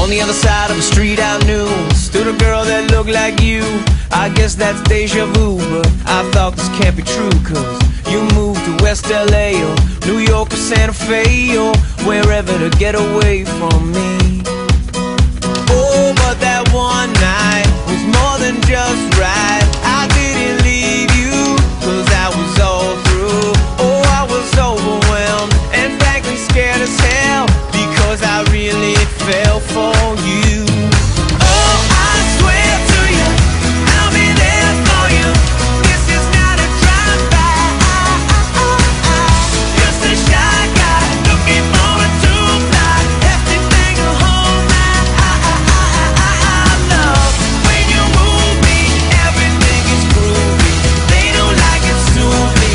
On the other side of the street I knew stood a girl that looked like you. I guess that's deja vu, but I thought this can't be true. Cause you moved to West LA or New York or Santa Fe or wherever to get away from me. Oh, but that one night was more than just right. I didn't leave you cause I was all through. Oh, I was overwhelmed and frankly scared as hell because I really fell for you. Oh, I swear to you, I'll be there for you. This is not a drive-by. Just a shy guy looking for a two-fly, hefty thing to hold my love. When you move me, everything is groovy. They don't like it soon-y,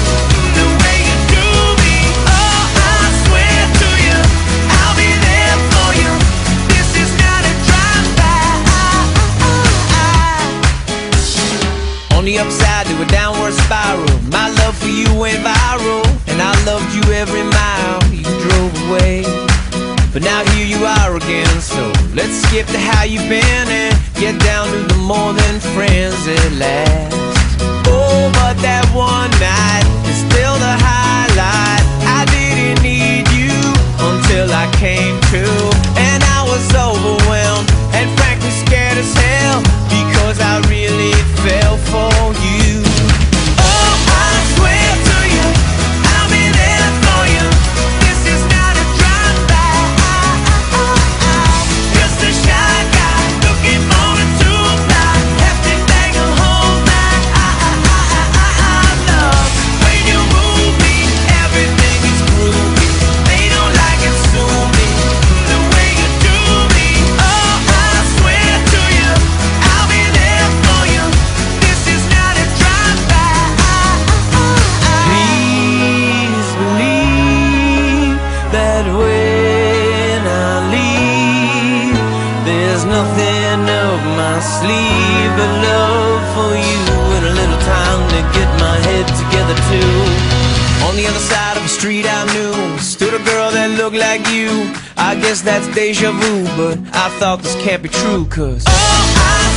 the way you do me. Oh, I swear to you, I'll be there for you. This is not a drive-by. On the upside to a downward spiral, my love for you went viral, and I loved you every mile you drove away. But now here you are again, so let's skip to how you've been and get down to the more than friends at last. Oh, but that one night is still the highlight. I didn't need you until I came to, and I was overwhelmed and frankly scared as hell because I really fell for you. Oh, I swear to you, I'll be there for you. This is not a drive-by. Just a shy guy looking for a two-fly, hefty thing to hold my love. When you move me, everything is groovy. They don't like it soon-y, the way you do me. Oh, I swear to you, I'll be there for you. This is not a drive-by. Please believe that when I leave, there's nothing up my sleeve but love for you and a little time to get my head together too. On the other side of the street I knew stood a girl that looked like you. I guess that's deja vu, but I thought this can't be true. Cause oh, I